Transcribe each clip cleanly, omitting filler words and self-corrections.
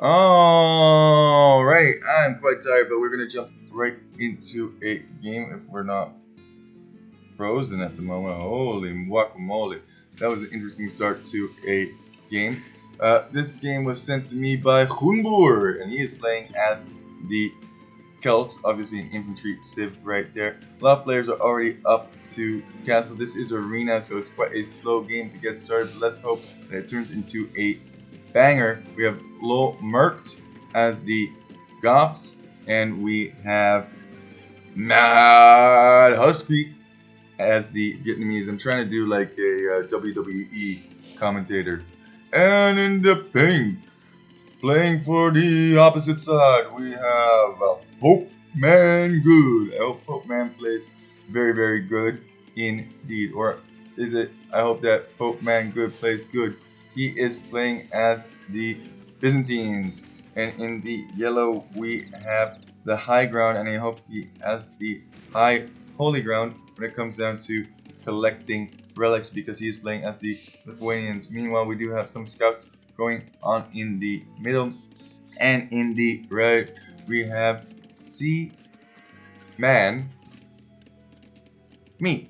Alright, I'm quite tired, but we're gonna jump right into a game if we're not frozen at the moment. Holy guacamole. That was an interesting start to a game. This game was sent to me by Groen boer, and he is playing as the Celts, obviously an infantry civ right there. A lot of players are already up to castle. This is Arena, so it's quite a slow game to get started, but let's hope that it turns into a banger. We have Lol Merked as the Goths, and we have Mad Husky as the Vietnamese. I'm trying to do like a WWE commentator. And in the pink, playing for the opposite side, we have Pope Man Good. I hope Pope Man plays very, very good indeed. Or is it? I hope that Pope Man Good plays good. He is playing as the Byzantines. And in the yellow, we have the high ground. And I hope he has the high holy ground when it comes down to collecting relics because he is playing as the Lithuanians. Meanwhile, we do have some scouts going on in the middle, and in the red we have C Man Me.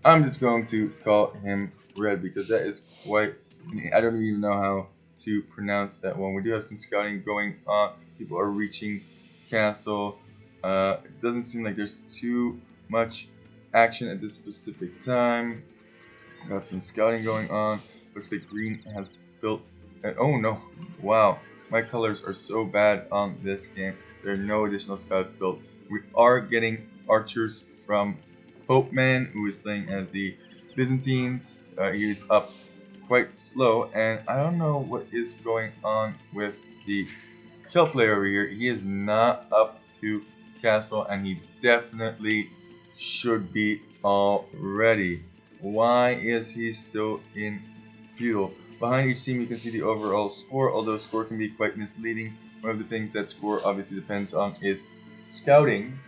I'm just going to call him red because that is quite, I don't even know how to pronounce that one. We do have some scouting going on. People are reaching castle. It doesn't seem like there's too much action at this specific time. Got some scouting going on. Looks like green has built. Oh no! Wow, my colors are so bad on this game. There are no additional scouts built. We are getting archers from Pope Man, who is playing as the Byzantines. He is up quite slow, and I don't know what is going on with the Celt player over here. He is not up to castle, and he definitely should be already. Why is he still in feudal? Behind each team you can see the overall score, although score can be quite misleading. One of the things that score obviously depends on is scouting.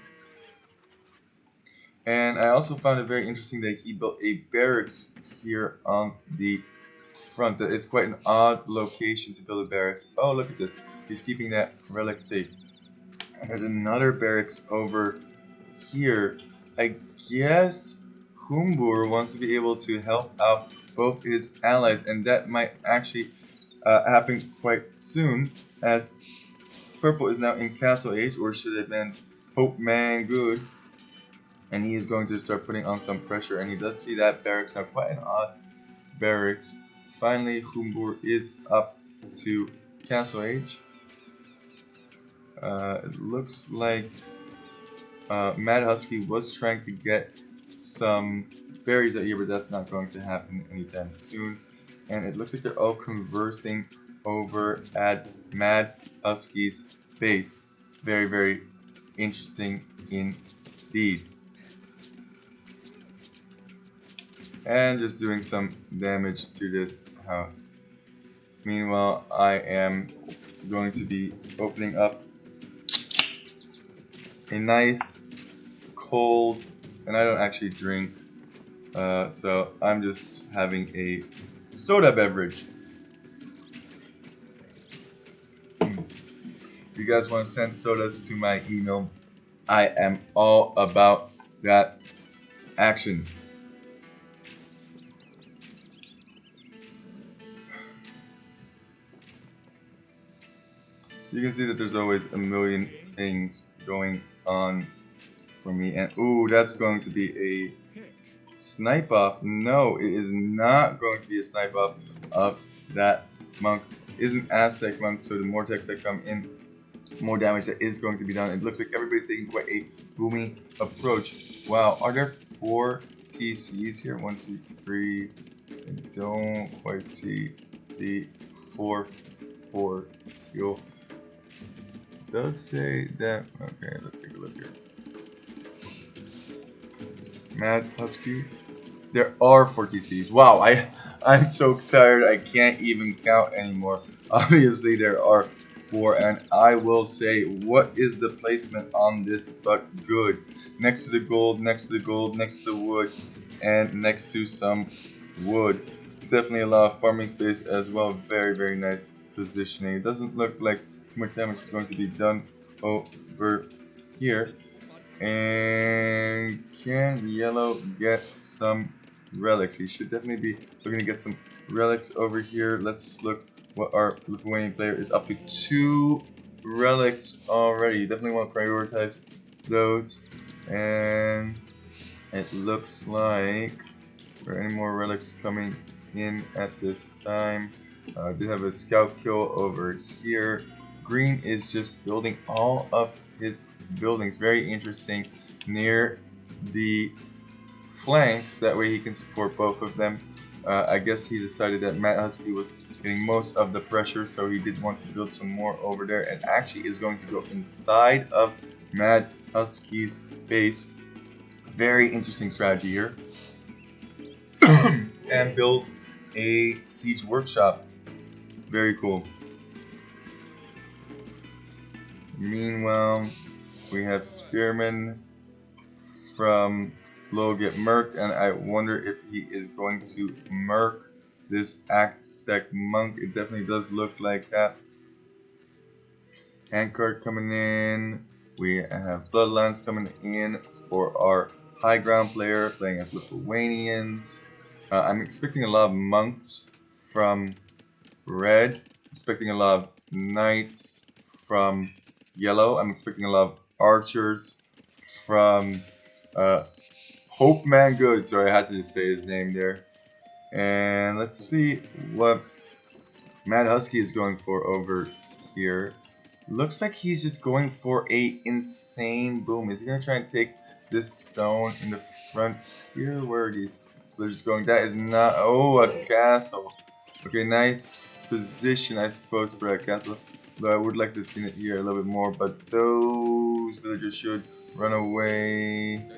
And I also found it very interesting that he built a barracks here on the front. That is quite an odd location to build a barracks. Oh, look at this. He's keeping that relic safe. And there's another barracks over here. I guess Humbur wants to be able to help out both his allies, and that might actually happen quite soon, as Purple is now in Castle Age, or should have been Pope Man Good, and he is going to start putting on some pressure, and he does see that barracks now, quite an odd barracks. Finally, Humbur is up to Castle Age. It looks like Mad Husky was trying to get some berries out here, but that's not going to happen anytime soon. And it looks like they're all conversing over at Mad Husky's base. Very, very interesting indeed. And just doing some damage to this house. Meanwhile, I am going to be opening up a nice cold, and I don't actually drink, so I'm just having a soda beverage. If you guys want to send sodas to my email, I am all about that action. You can see that there's always a million things going on for me, and ooh, that's going to be a snipe off. No, it is not going to be a snipe off of that monk. It is an Aztec monk, so the more attacks that come in, more damage that is going to be done. It looks like everybody's taking quite a boomy approach. Wow, are there 4 TCs here? 1, 2, 3. I don't quite see the 4 teal. It does say that. Okay, let's take a look here. Mad Husky. There are 4 TCs. Wow, I'm so tired I can't even count anymore. Obviously there are 4, and I will say, what is the placement on this but good? Next to the gold, next to the gold, next to the wood, and next to some wood. Definitely a lot of farming space as well. Very, very nice positioning. It doesn't look like Too much damage is going to be done over here. And can yellow get some relics? He should definitely be looking to get some relics over here. Let's look what our Lithuanian player is up to. 2 relics already. Definitely want to prioritize those. And it looks like there are any more relics coming in at this time. Did have a scout kill over here. Green is just building all of his buildings. Very interesting near the flanks. That way he can support both of them. I guess he decided that Matt Husky was getting most of the pressure, so he did want to build some more over there, and actually is going to go inside of Mad Husky's base. Very interesting strategy here. And build a siege workshop. Very cool. Meanwhile, we have Spearman from Low get murked, and I wonder if he is going to murk this Aztec monk. It definitely does look like that. Handcart coming in. We have Bloodlands coming in for our high ground player playing as Lithuanians. I'm expecting a lot of monks from red. Expecting a lot of knights from yellow. I'm expecting a lot of archers from Hope Man Good. Sorry, I had to just say his name there. And let's see what Mad Husky is going for over here. Looks like he's just going for a insane boom. Is he gonna try and take this stone in the front here? Where are these villagers going? That is not. Oh, a castle. Okay, nice position, I suppose, for that castle. But I would like to have seen it here a little bit more. But those villagers should run away.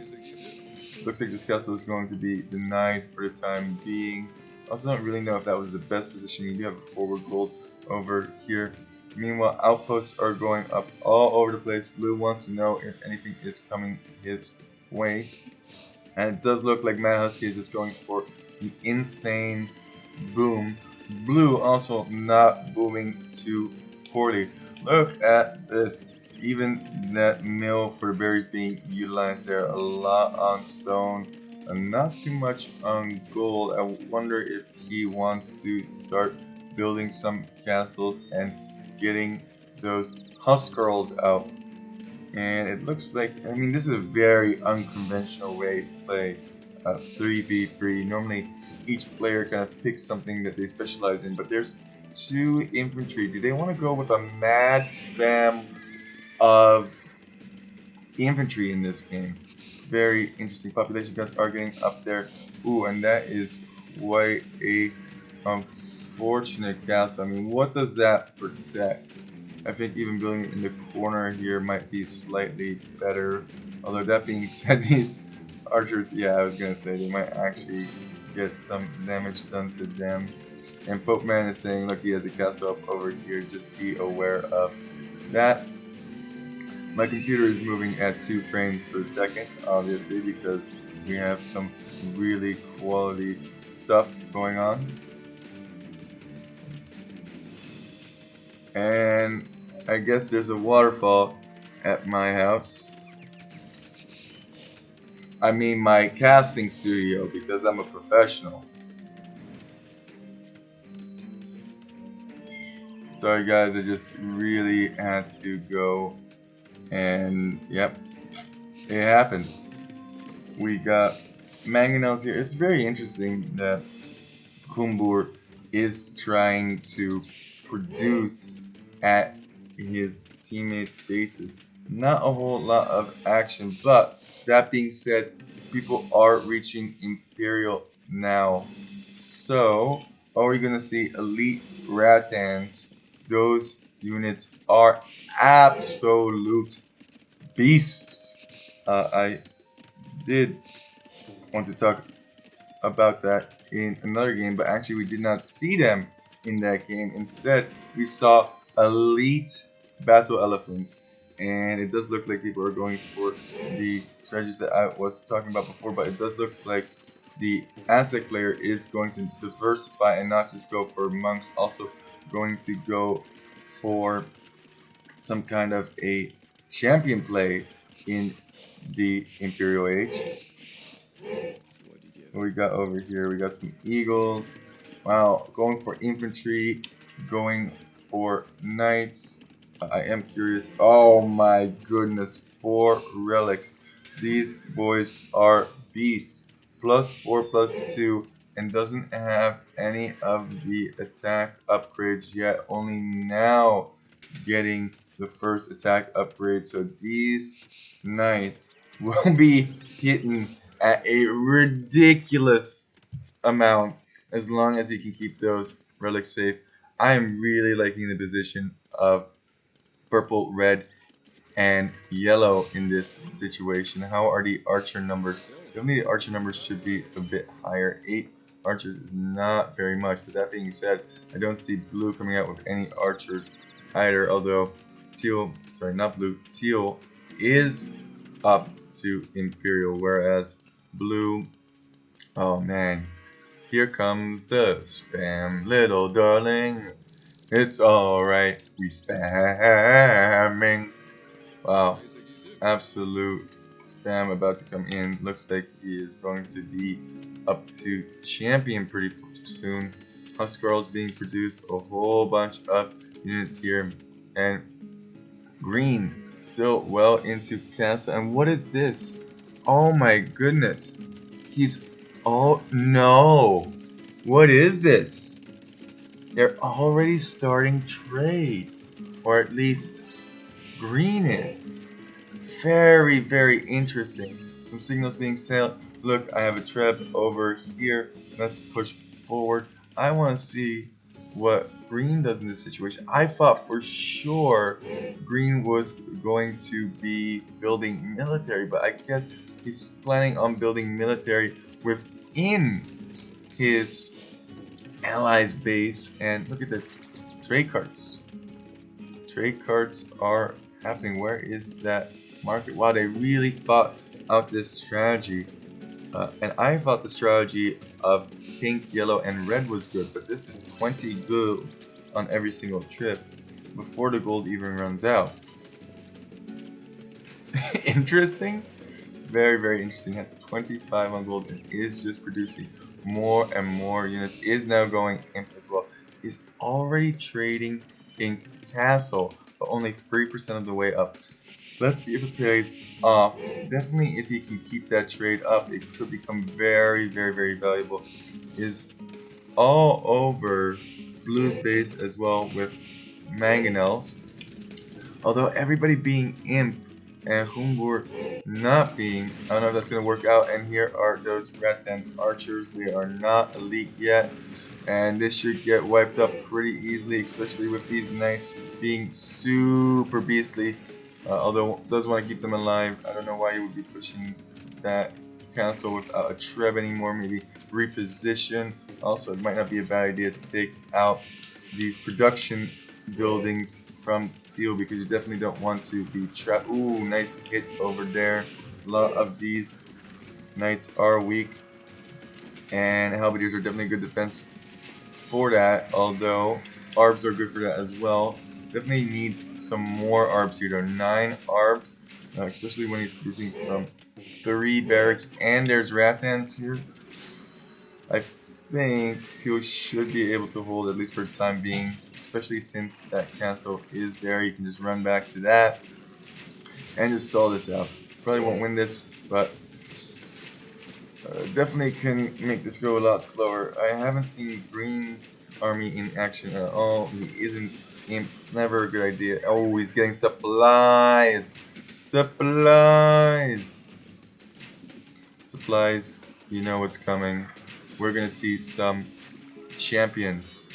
Looks like this castle is going to be denied for the time being. Also don't really know if that was the best position. You do have a forward gold over here. Meanwhile, outposts are going up all over the place. Blue wants to know if anything is coming his way. And it does look like Mad Husky is just going for an insane boom. Blue also not booming too poorly. Look at this. Even that mill for the berries being utilized there. A lot on stone and not too much on gold. I wonder if he wants to start building some castles and getting those Huskarls out. And it looks like, I mean, this is a very unconventional way to play 3v3. Normally, each player kind of picks something that they specialize in, but there's 2 infantry. Do they want to go with a mad spam of infantry in this game? Very interesting. Population guns are getting up there. Ooh, and that is quite a unfortunate castle. I mean, what does that protect? I think even building it in the corner here might be slightly better. Although that being said, these archers, yeah, I was gonna say they might actually get some damage done to them. And Pope Man is saying, look, he has a castle up over here. Just be aware of that. My computer is moving at 2 frames per second, obviously, because we have some really quality stuff going on. And I guess there's a waterfall at my house. I mean my casting studio, because I'm a professional. Sorry guys, I just really had to go. And yep, it happens. We got mangonels here. It's very interesting that Kumbur is trying to produce at his teammates' bases. Not a whole lot of action, but that being said, people are reaching Imperial now. So, are we gonna see elite Rattans? Those units are absolute beasts. I did want to talk about that in another game, but actually we did not see them in that game. Instead, we saw elite battle elephants, and it does look like people are going for the strategies that I was talking about before, but it does look like the Aztec player is going to diversify and not just go for monks, also going to go for some kind of a champion play in the Imperial Age. What we got over here? We got some eagles. Wow, going for infantry, going for knights. I am curious. Oh my goodness, 4 relics. These boys are beasts. +4, +2, and doesn't have any of the attack upgrades yet. Only now getting the first attack upgrade. So these knights will be hitting at a ridiculous amount as long as he can keep those relics safe. I am really liking the position of purple, red, and yellow in this situation. How are the archer numbers? Definitely the archer numbers should be a bit higher. 8 archers is not very much, but that being said, I don't see blue coming out with any archers either, although teal, sorry, not blue, teal is up to Imperial, whereas blue, oh man, here comes the spam, little darling. It's alright, we spamming. Wow, absolute spam about to come in. Looks like he is going to be up to champion pretty soon. Huskarls being produced, a whole bunch of units here, and green still well into castle. And what is this? Oh my goodness. He's, oh no. What is this? They're already starting trade. Or at least green is. Very, very interesting. Some signals being sent. Look, I have a treb over here. Let's push forward. I want to see what green does in this situation. I thought for sure green was going to be building military, but I guess he's planning on building military within his allies base. And look at this, trade carts. Trade carts are happening. Where is that market? Wow, they really thought out this strategy. And I thought the strategy of pink, yellow, and red was good, but this is 20 gold on every single trip before the gold even runs out. Interesting. Very, very interesting. Has 25 on gold and is just producing more and more units. Is now going imp as well. Is already trading in castle, but only 3% of the way up. Let's see if it pays off. Definitely, if he can keep that trade up, it could become very, very, very valuable. Is all over blue's base as well with mangonels. Although everybody being imp and Humbur not being, I don't know if that's going to work out. And here are those rattan archers. They are not elite yet. And this should get wiped up pretty easily, especially with these knights being super beastly. Although does want to keep them alive. I don't know why you would be pushing that castle without a treb anymore. Maybe reposition. Also, it might not be a bad idea to take out these production buildings from teal, because you definitely don't want to be trapped. Ooh, nice hit over there. A lot of these knights are weak, and halberdiers are definitely good defense for that, although arbs are good for that as well. Definitely need some more arbs here. There are 9 arbs, especially when he's producing from 3 barracks, and there's rattans here. I think teal should be able to hold, at least for the time being, especially since that castle is there. You can just run back to that and just stall this out. Probably won't win this, but definitely can make this go a lot slower. I haven't seen Green's army in action at all. He isn't imp. It's never a good idea. Oh, he's getting supplies. Supplies. Supplies. You know what's coming. We're gonna see some champions.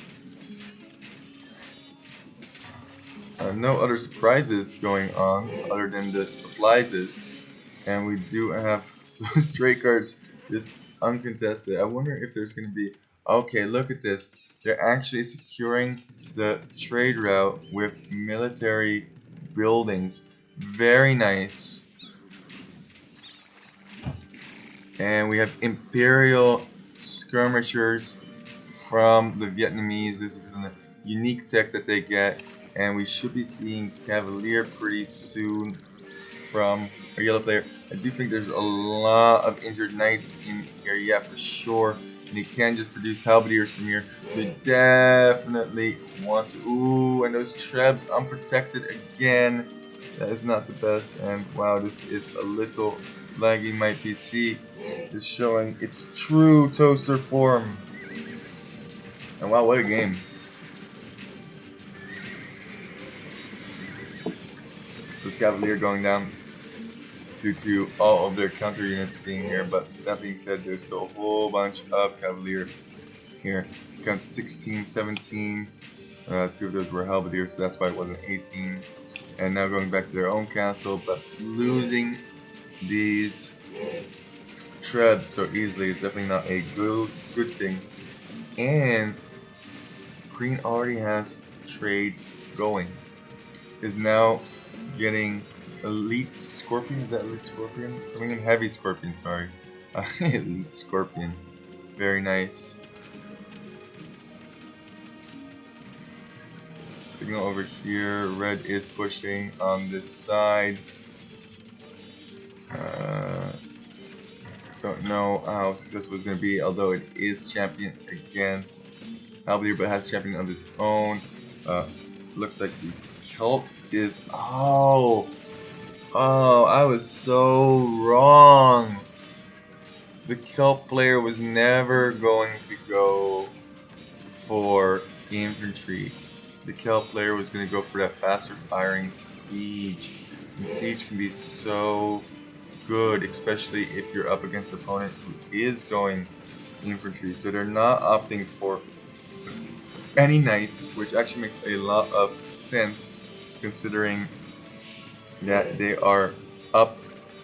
No other surprises going on other than the supplies, and we do have those trade cards just uncontested. I wonder if there's going to be, okay, look at this, they're actually securing the trade route with military buildings. Very nice. And we have Imperial skirmishers from the Vietnamese. This is a unique tech that they get, and we should be seeing Cavalier pretty soon from our yellow player. I do think there's a lot of injured knights in here, yeah, for sure. And he can just produce halberdiers from here, so you definitely want to. Ooh, and those trebs unprotected again. That is not the best. And wow, this is a little laggy. My PC is showing its true toaster form. And wow, what a game! This Cavalier going down due to all of their counter units being here, but that being said, there's still a whole bunch of Cavalier here. Got 16, 17, 2 of those were halberdiers, so that's why it wasn't 18. And now going back to their own castle, but losing these trebs so easily is definitely not a good thing. And Green already has trade going. Is now getting Elite Scorpion. Is that Elite Scorpion? I mean Heavy Scorpion, sorry. Elite Scorpion. Very nice. Signal over here. Red is pushing on this side. Don't know how successful it's going to be, although it is champion against Halberdier, but has champion of its own. Looks like the Celt is. Oh, I was so wrong. The Celt player was never going to go for infantry. The Celt player was going to go for that faster firing siege. And siege can be so good, especially if you're up against an opponent who is going infantry. So they're not opting for any knights, which actually makes a lot of sense considering that they are up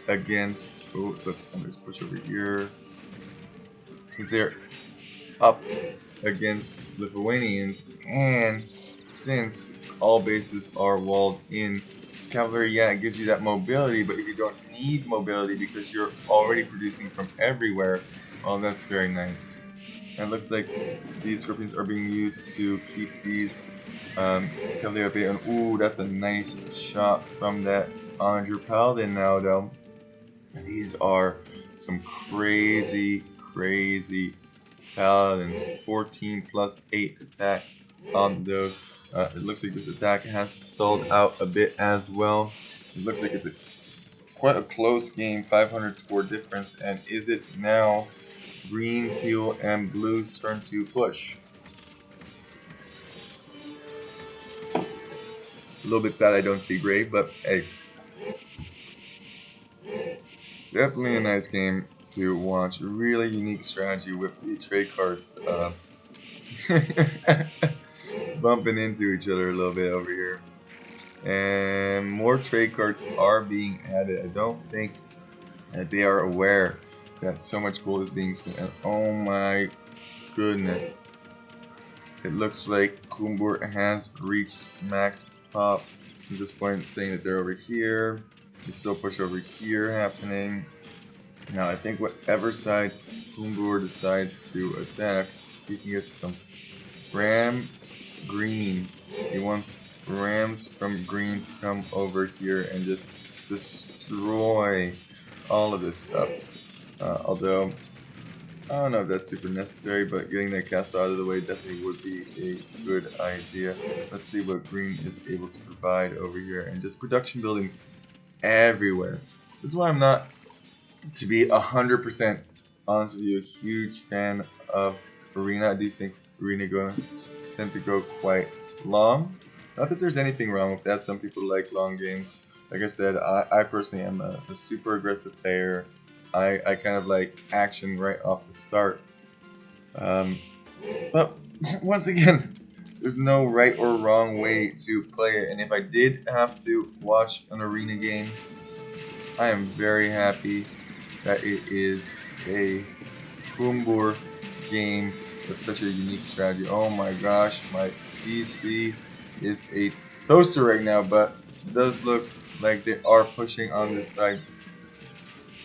against. Oh, look, I'm going to push over here. Since they're up against Lithuanians, and since all bases are walled in, cavalry, yeah, it gives you that mobility, but if you don't need mobility because you're already producing from everywhere, well, that's very nice. And it looks like these scorpions are being used to keep these cavalry at bay. And ooh, that's a nice shot from that Onager Paladin now, though. And these are some crazy paladins. 14 plus 8 attack on those. It looks like this attack has stalled out a bit as well. It looks like it's quite a close game, 500 score difference. And is it now green, teal, and blue's turn to push? A little bit sad I don't see gray, but hey. Definitely a nice game to watch. Really unique strategy with the trade cards bumping into each other a little bit over here. And more trade cards are being added. I don't think that they are aware that so much gold is being sent. And oh my goodness. It looks like Kumbur has reached max pop at this point, saying that they're over here. There's still push over here happening. Now I think whatever side Kumbur decides to attack, he can get some Rams green. He wants Rams from green to come over here and just destroy all of this stuff. Although I don't know if that's super necessary, but getting that castle out of the way definitely would be a good idea. Let's see what green is able to provide over here, and just production buildings everywhere. This is why I'm not, to be 100% honest with you, a huge fan of Arena. I do think Arena tend to go quite long. Not that there's anything wrong with that. Some people like long games. Like I said, I personally am a super aggressive player. I kind of like action right off the start. But once again, there's no right or wrong way to play it. And if I did have to watch an Arena game, I am very happy that it is a Kumbur game with such a unique strategy. Oh my gosh, my PC is a toaster right now, but it does look like they are pushing on this side.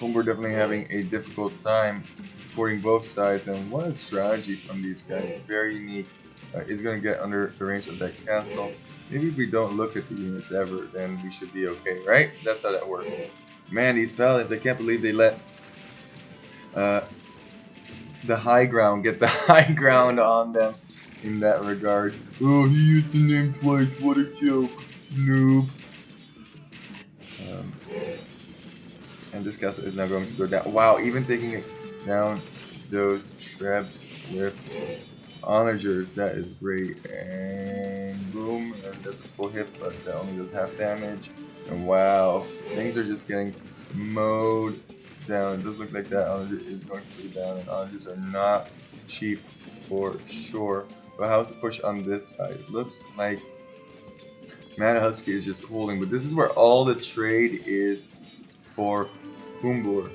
Kumbur definitely having a difficult time supporting both sides, and what a strategy from these guys. Very unique. is going to get under the range of that castle. Maybe if we don't look at the units ever, then we should be okay, right? That's how that works. Man, these paladins, I can't believe they let the high ground get the high ground on them in that regard. Oh, he used the name twice, what a joke, noob. And this castle is now going to go down. Wow, even taking it down those trebs with onagers, that is great. And boom, and that's a full hit, but that only does half damage. And wow, things are just getting mowed down. It does look like that onager is going to go down, and onagers are not cheap for sure. But how's the push on this side? Looks like Mana Husky is just holding, but this is where all the trade is for boer.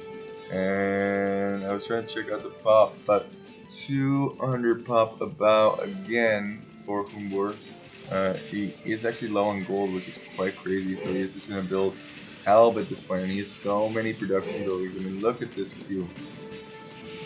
And I was trying to check out the pop, but 200 pop about again for boer. He is actually low on gold, which is quite crazy, so he is just going to build Halb at this point, and he has so many production buildings. I mean, look at this queue.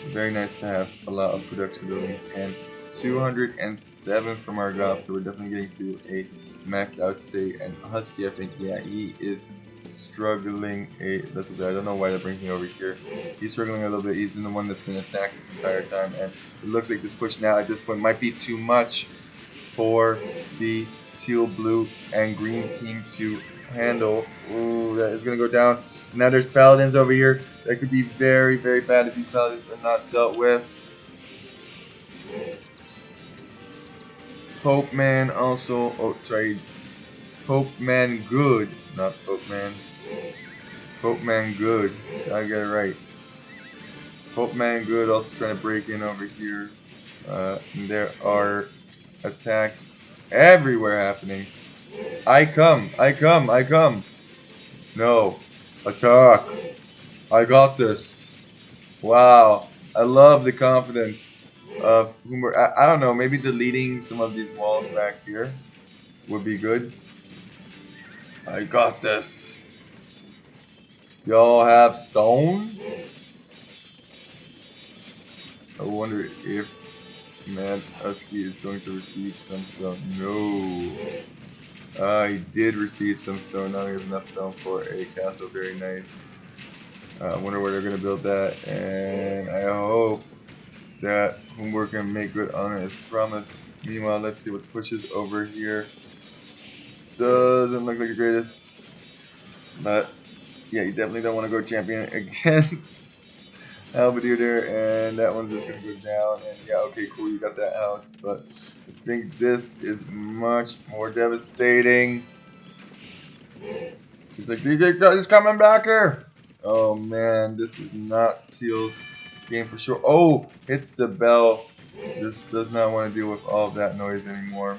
Very nice to have a lot of production buildings, and 207 from our goth, so we're definitely getting to a maxed out state. And Husky, I think, yeah, he is struggling a little bit. I don't know why that brings me over here. He's struggling a little bit. He's been the one that's been attacked this entire time, and it looks like this push now at this point might be too much for the teal, blue, and green team to handle. Ooh, that is going to go down. Now there's paladins over here. That could be very, very bad if these paladins are not dealt with. Pope Man also, oh sorry, Pope Man Good, not Pope Man. Pope Man Good, gotta get it right. Pope Man Good also trying to break in over here. And there are attacks everywhere happening. I come. No, attack. I got this. Wow, I love the confidence of Humor. I don't know, maybe deleting some of these walls back here would be good. I got this. Y'all have stone? I wonder if Mad Husky is going to receive some stone. No. He did receive some stone. Now he has enough stone for a castle. Very nice. I wonder where they're going to build that. And I hope that Homework can make good on it as promised. Meanwhile, let's see what pushes over here. Doesn't look like the greatest. But yeah, you definitely don't want to go champion against Albadier there, and that one's just gonna go down. And yeah, okay, cool, you got that house, but I think this is much more devastating. He's like, DJ is coming back here. Oh man, this is not Teal's game for sure. Oh, hits the bell. Just does not want to deal with all of that noise anymore.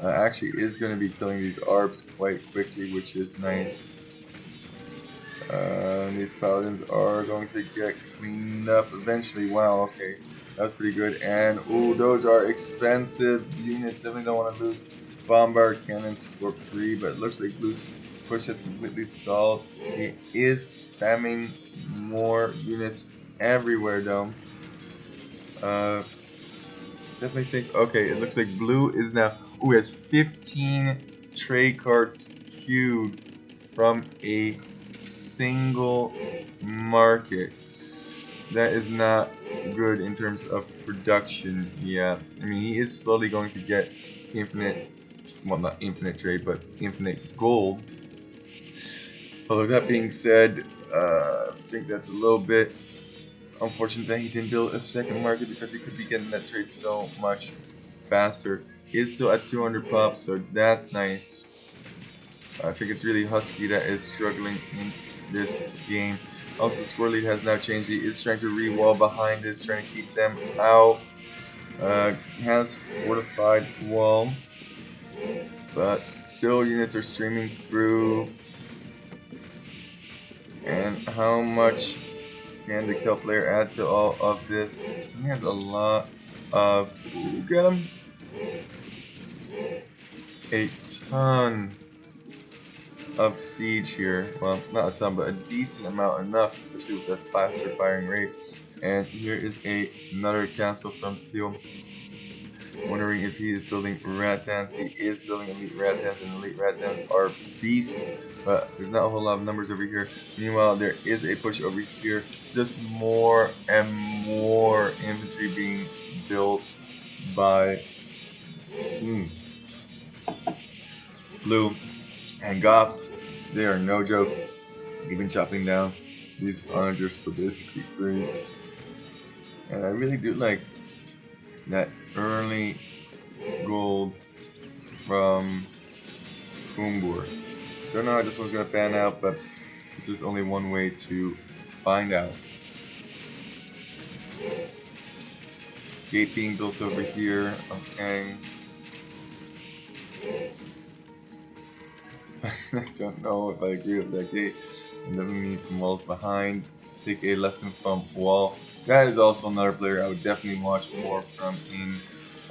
Actually is going to be killing these ARBs quite quickly, which is nice. These paladins are going to get cleaned up eventually. Wow, okay. That was pretty good. And, ooh, those are expensive units. Definitely don't want to lose bombard cannons for free, but it looks like Blue's push has completely stalled. He is spamming more units everywhere, though. Definitely think, okay, it looks like Blue is now, ooh, has 15 trade cards queued from a single market. That is not good in terms of production. Yeah, I mean, he is slowly going to get infinite, well, not infinite trade, but infinite gold. Although that being said, I think that's a little bit unfortunate that he didn't build a second market, because he could be getting that trade so much faster. He is still at 200 pop, so that's nice. I think it's really Husky that is struggling in this game. Also, the score lead has now changed. He is trying to re-wall behind this, trying to keep them out. Has fortified wall, but still units are streaming through. And how much can the Kelp player add to all of this? He has a lot of, ooh, get him, a ton of siege here. Well, not a ton, but a decent amount, enough, especially with that faster firing rate. And here is another castle from Teal. Wondering if he is building Rattans. He is building elite Rattans, and elite Rattans are beasts, but there's not a whole lot of numbers over here. Meanwhile, there is a push over here. Just more and more infantry being built by Blue and Goffs. They are no joke. Even chopping down these onagers for basically free. And I really do like that early gold from boer. Don't know how this one's gonna pan out, but there's only one way to find out. Gate being built over here. Okay. I don't know if I agree with that gate. And then we need some walls behind. Take a lesson from Wall. That is also another player I would definitely watch more from in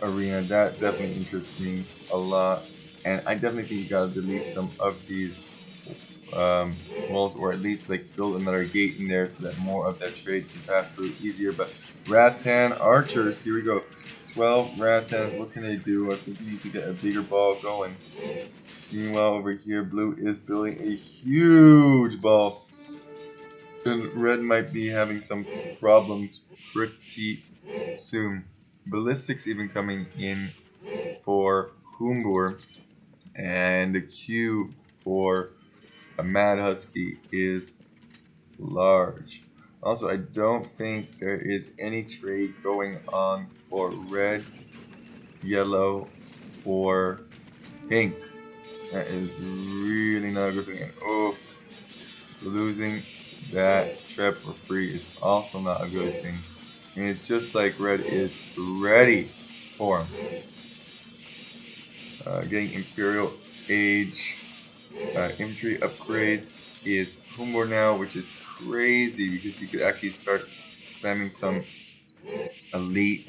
Arena. That definitely interests me a lot. And I definitely think you gotta delete some of these walls, or at least like build another gate in there so that more of that trade can pass through easier. But Rattan archers, here we go. 12 Rattans, what can they do? I think you need to get a bigger ball going. Meanwhile, over here, Blue is building a huge ball. And Red might be having some problems pretty soon. Ballistics even coming in for boer, and the queue for a Mad Husky is large. Also, I don't think there is any trade going on for red, yellow, or pink. That is really not a good thing. And oof, losing that trip for free is also not a good thing. And it's just like red is ready for him. Getting Imperial Age infantry upgrades is boer now, which is crazy because you could actually start spamming some elite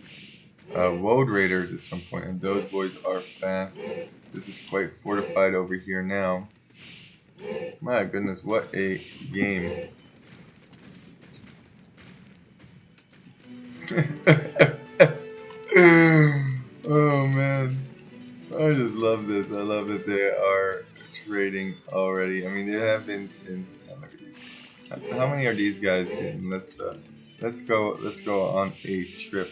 Woad Raiders at some point, and those boys are fast. This is quite fortified over here now. My goodness, what a game. Oh man, I just love this. I love that they are trading already. I mean, they have been since. Look at these. How many are these guys getting? Let's go on a trip.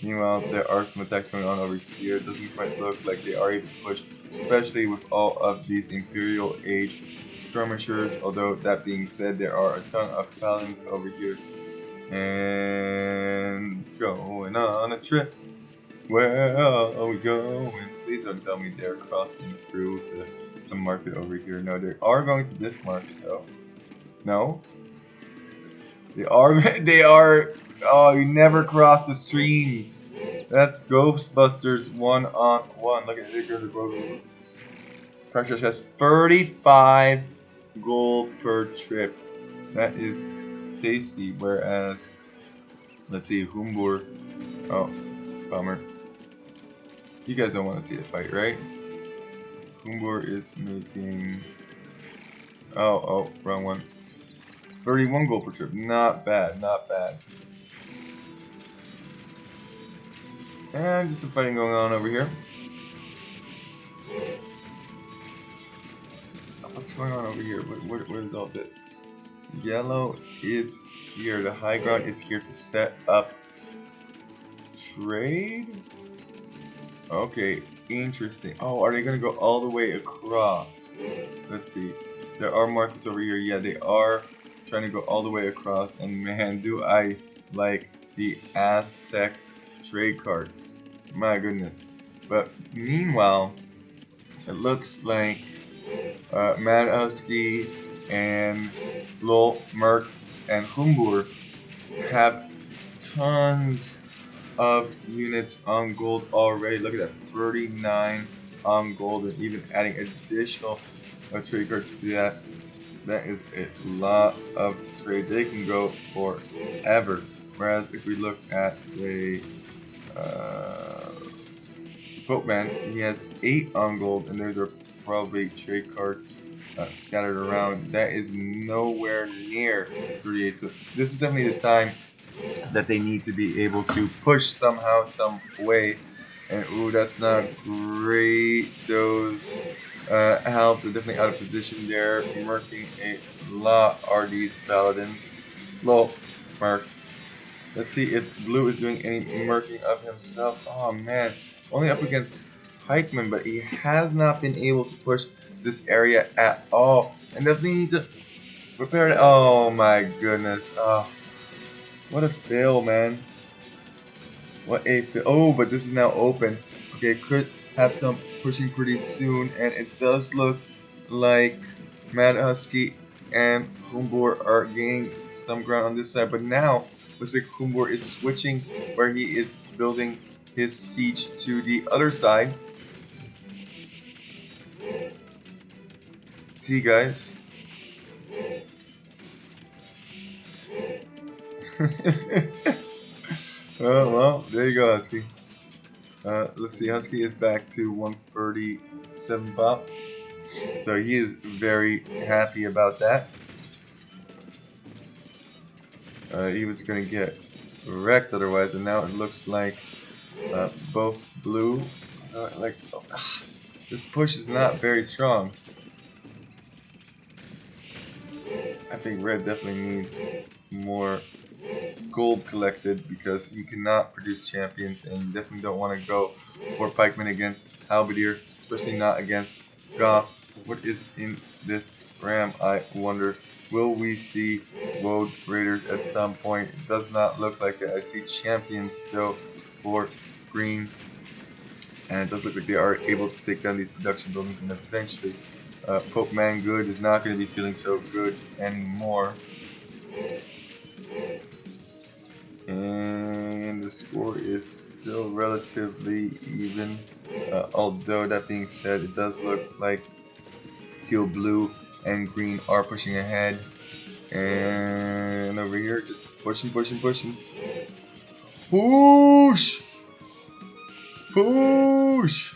Meanwhile, there are some attacks going on over here. It doesn't quite look like they are able to push, especially with all of these Imperial Age skirmishers. Although that being said, there are a ton of paladins over here. And going on a trip. Where are we going? Please don't tell me they're crossing through to some market over here. No, they are going to this market though. No? They are. They are. Oh, you never cross the streams. That's Ghostbusters 1-on-1. Look at it. Precious has 35 gold per trip. That is tasty. Whereas, let's see, boer. Oh, bummer. You guys don't want to see the fight, right? boer is making. Oh, wrong one. 31 gold per trip. Not bad, not bad. And just some fighting going on over here. What's going on over here? What is all this? Yellow is here. The high ground is here to set up trade. Okay, interesting. Oh, are they gonna go all the way across? Let's see. There are markets over here. Yeah, they are trying to go all the way across. And man, do I like the Aztec trade cards. My goodness. But meanwhile, it looks like Mad Husky and Lol, Merkt, and boer have tons of units on gold already. Look at that, 39 on gold, and even adding additional trade cards to that. That is a lot of trade. They can go forever. Whereas if we look at, say, Pope Man, he has 8 on gold, and those are probably trade cards scattered around. That is nowhere near 38. So this is definitely the time that they need to be able to push somehow, some way. And ooh, that's not great. Those helps are definitely out of position there. Marking a lot are these paladins. Lol, marked. Let's see if Blue is doing any marking of himself. Oh man, only up against Pikeman, but he has not been able to push this area at all. And definitely need to prepare it. Oh my goodness. Oh, what a fail, man. What a fail. Oh, but this is now open. Okay, could have some pushing pretty soon, and it does look like Mad Husky and Humbor are gaining some ground on this side, but now looks like Humbor is switching where he is building his siege to the other side. See, guys. Oh, well, there you go, Husky. Let's see, Husky is back to 137 pop. So he is very happy about that. He was going to get wrecked otherwise, and now it looks like both blue. This push is not very strong. I think red definitely needs more gold collected because he cannot produce champions, and you definitely don't want to go for pikemen against halberdier, especially not against Goth. What is in this ram, I wonder? Will we see Woad Raiders at some point? It does not look like it. I see champions though for green, and it does look like they are able to take down these production buildings, and eventually Pope Mangood is not going to be feeling so good anymore. And the score is still relatively even, although that being said, it does look like teal, blue, and green are pushing ahead. And over here, just pushing, pushing, pushing. Push! Push!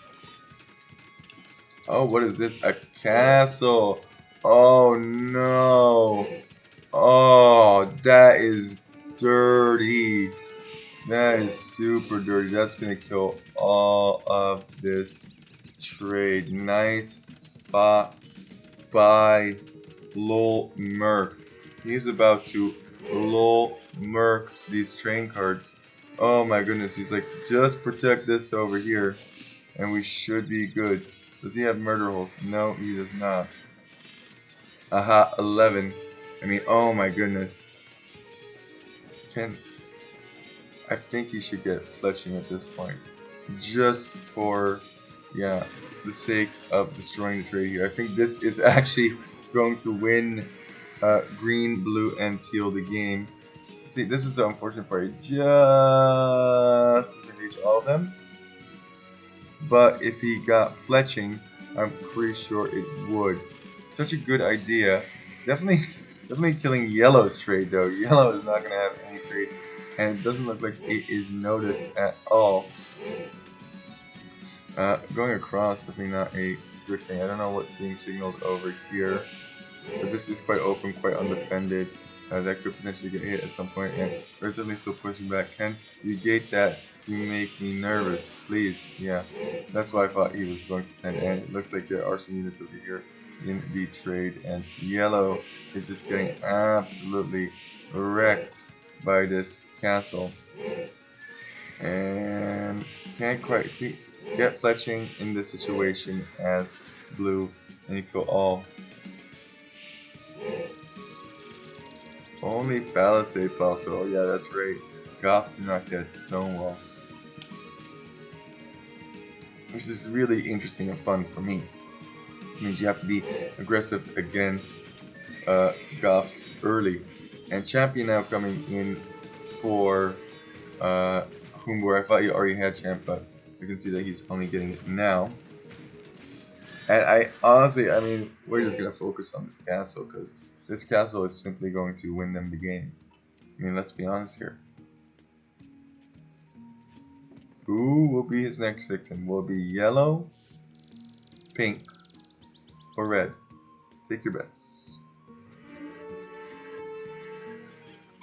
Oh, what is this? A castle! Oh no! Oh, that is dirty. That is super dirty. That's gonna kill all of this trade. Nice spot by Lol Merc. He's about to Lol Merc these train cards. Oh my goodness, he's like, just protect this over here and we should be good. Does he have murder holes? No, he does not. Aha, 11. I mean, oh my goodness. I think he should get fletching at this point. Just for, yeah, the sake of destroying the trade here. I think this is actually going to win green, blue, and teal the game. See, this is the unfortunate part. It just doesn't reach all of them. But if he got fletching, I'm pretty sure it would. Such a good idea. Definitely killing yellow's trade though. Yellow is not going to have any trade, and it doesn't look like it is noticed at all. Going across, definitely not a good thing. I don't know what's being signaled over here, but this is quite open, quite undefended. That could potentially get hit at some point, and we're definitely still pushing back. Can you gate that? You make me nervous, please. Yeah, that's why I thought he was going to send, and it looks like there are some units over here in the trade, and yellow is just getting absolutely wrecked by this castle. And can't quite see. Get fletching in this situation as blue, and you kill all. Only palisade also. Oh yeah, that's right. Goths do not get stonewall. Which is really interesting and fun for me. It means you have to be aggressive against Goths early. And champion now coming in for Humbor. I thought you already had champ, but you can see that he's only getting it now. And I honestly, I mean, we're just gonna focus on this castle because this castle is simply going to win them the game. I mean, let's be honest here. Who will be his next victim? Will it be yellow, pink, or red? Take your bets.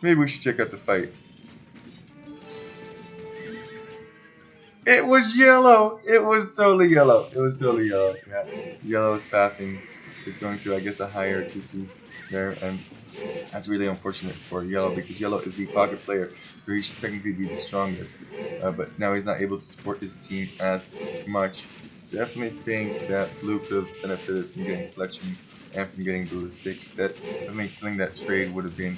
Maybe we should check out the fight. It was yellow. It was totally yellow. It was totally yellow. Yeah, yellow's pathing is going to, I guess, a higher TC there, and that's really unfortunate for yellow because yellow is the pocket player, so he should technically be the strongest. But now he's not able to support his team as much. Definitely think that blue could have benefited from getting collection and from getting ballistics. That definitely feeling that trade would have been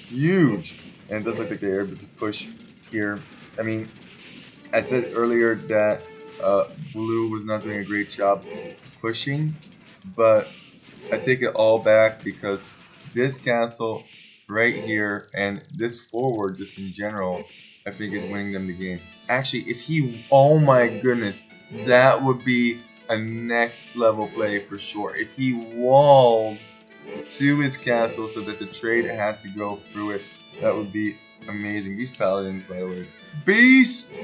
huge, and it does look like they're able to push here. I mean, I said earlier that blue was not doing a great job pushing, but I take it all back because this castle right here and this forward just in general, I think is winning them the game. Actually, if he, oh my goodness, that would be a next level play for sure. If he walled to his castle so that the trade had to go through it, that would be amazing. These paladins, by the way, beast!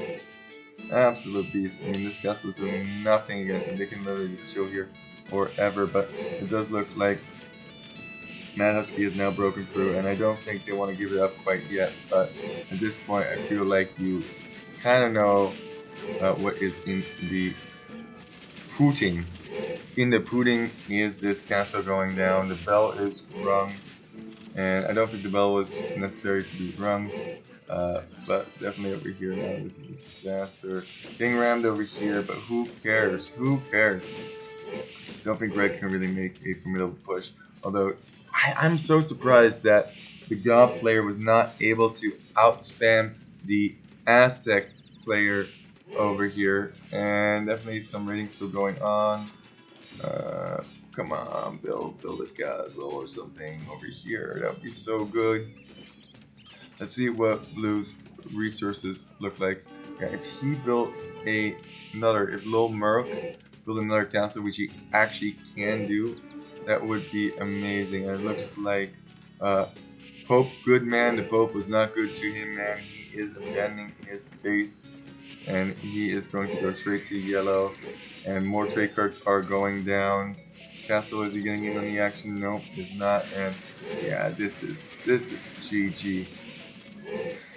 Absolute beast. I mean, this castle is doing nothing against them. They can literally just chill here forever, but it does look like Mad Husky is now broken through, and I don't think they want to give it up quite yet, but at this point I feel like you kind of know what is in the pudding. In the pudding is this castle going down. The bell is rung, and I don't think the bell was necessary to be rung, but definitely over here now. This is a disaster. Getting rammed over here, but who cares? Who cares? I don't think Red can really make a formidable push. Although, I'm so surprised that the Goth player was not able to outspam the Aztec player over here. And definitely some raiding still going on. Come on, build a castle or something over here. That would be so good. Let's see what Blue's resources look like. Yeah, if he built if Lil Merc build another castle, which he actually can do, that would be amazing. And it looks like Pope Goodman, the Pope was not good to him, man. He is abandoning his base, and he is going to go straight to yellow. And more trade cards are going down. Castle, is he getting in on the action? Nope, is not. And yeah, this is GG.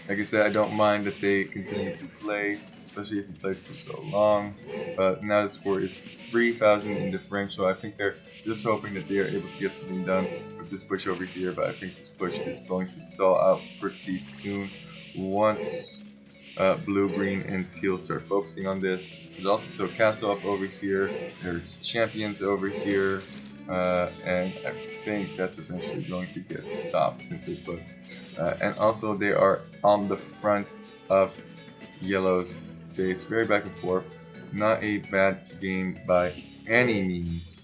Like I said, I don't mind that they continue to play, especially if you played for so long. But now the score is 3,000 in differential. I think they're just hoping that they are able to get something done with this push over here. But I think this push is going to stall out pretty soon once blue, green, and teal start focusing on this. There's also still castle up over here. There's champions over here. And I think that's eventually going to get stopped, simply put. And also they are on the front of yellow's base, very back and forth. Not a bad game by any means.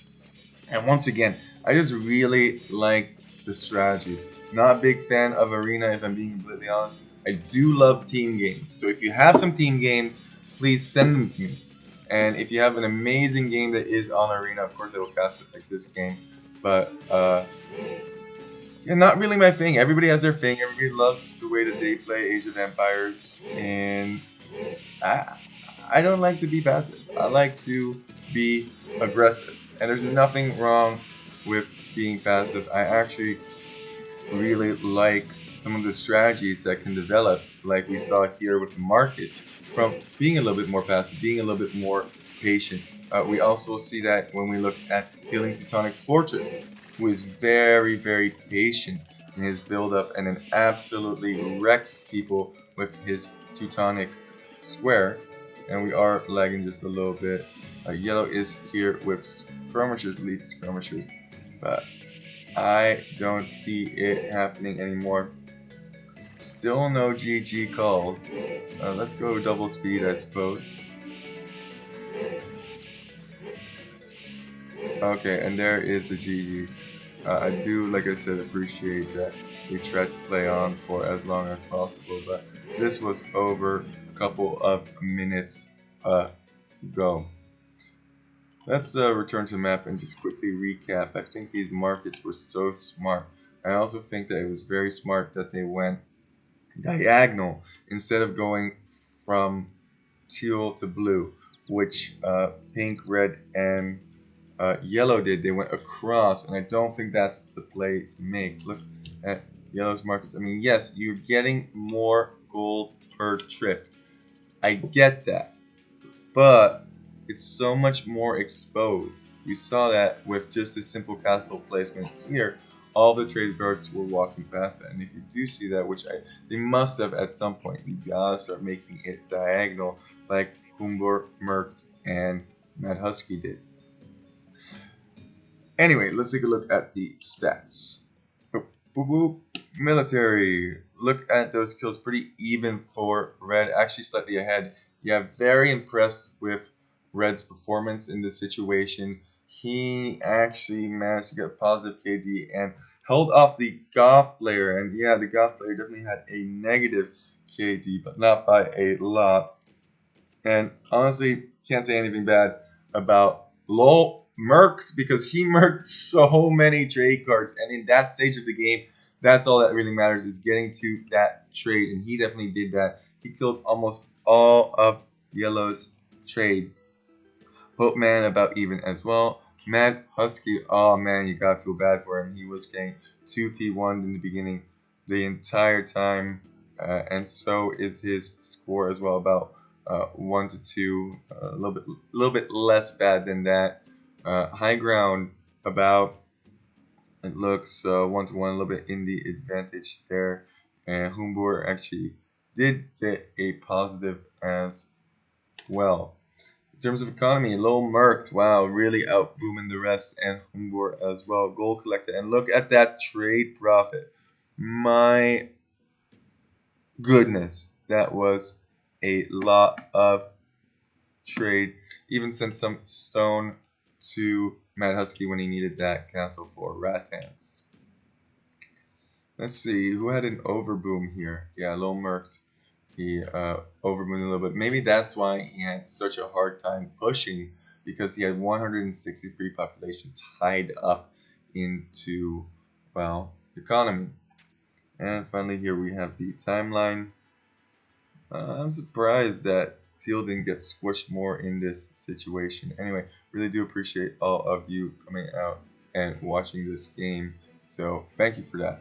And once again, I just really like the strategy. Not a big fan of Arena, if I'm being completely honest. I do love team games. So if you have some team games, please send them to me. And if you have an amazing game that is on Arena, of course I will cast it like this game. But yeah, not really my thing. Everybody has their thing. Everybody loves the way that they play Age of Empires, and I don't like to be passive. I like to be aggressive, and there's nothing wrong with being passive. I actually really like some of the strategies that can develop, like we saw here with the markets, from being a little bit more passive, being a little bit more patient. We also see that when we look at Healing Teutonic Fortress, who is very, very patient in his build-up and then absolutely wrecks people with his Teutonic Square. And we are lagging just a little bit. Yellow is here with skirmishers, lead skirmishers, but I don't see it happening anymore. Still no GG called. Let's go double speed, I suppose. Okay, and there is the GG. I do, like I said, appreciate that we tried to play on for as long as possible, but this was over a couple of minutes ago. Let's return to the map and just quickly recap. I think these markets were so smart. I also think that it was very smart that they went diagonal instead of going from teal to blue, which pink, red, and yellow did. They went across, and I don't think that's the play to make. Look at yellow's markets. I mean, yes, you're getting more gold per trip. I get that. But I don't think that but it's so much more exposed. We saw that with just a simple castle placement here. All the trade guards were walking past that, and if you do see that, they must have at some point, you gotta start making it diagonal, like Humbor, Merkt, and Mad Husky did. Anyway, let's take a look at the stats. Boop, boop, boop. Military. Look at those kills, pretty even for Red, actually slightly ahead. Yeah, very impressed with Red's performance in this situation. He actually managed to get positive KD and held off the Goth player. And yeah, the Goth player definitely had a negative KD, but not by a lot. And honestly, can't say anything bad about Lol Merked because he merked so many trade cards. And in that stage of the game, that's all that really matters is getting to that trade. And he definitely did that. He killed almost all of Yellow's trade. Boatman about even as well. Mad Husky, oh man, you gotta feel bad for him. He was getting 2v1 in the beginning the entire time, and so is his score as well, about 1 to 2, a little bit less bad than that. High ground about it looks 1 to 1, a little bit in the advantage there, and Humbor actually did get a positive as well. In terms of economy, low merked, wow, really out booming the rest, and Humbor as well. Gold collected, and look at that trade profit. My goodness, that was a lot of trade. Even sent some stone to Mad Husky when he needed that castle for Rattans. Let's see, who had an overboom here? Yeah, low merked. He overboomed a little bit. Maybe that's why he had such a hard time pushing, because he had 163 population tied up into, well, economy. And finally here we have the timeline. I'm surprised that Teal didn't get squished more in this situation. Anyway, really do appreciate all of you coming out and watching this game. So thank you for that.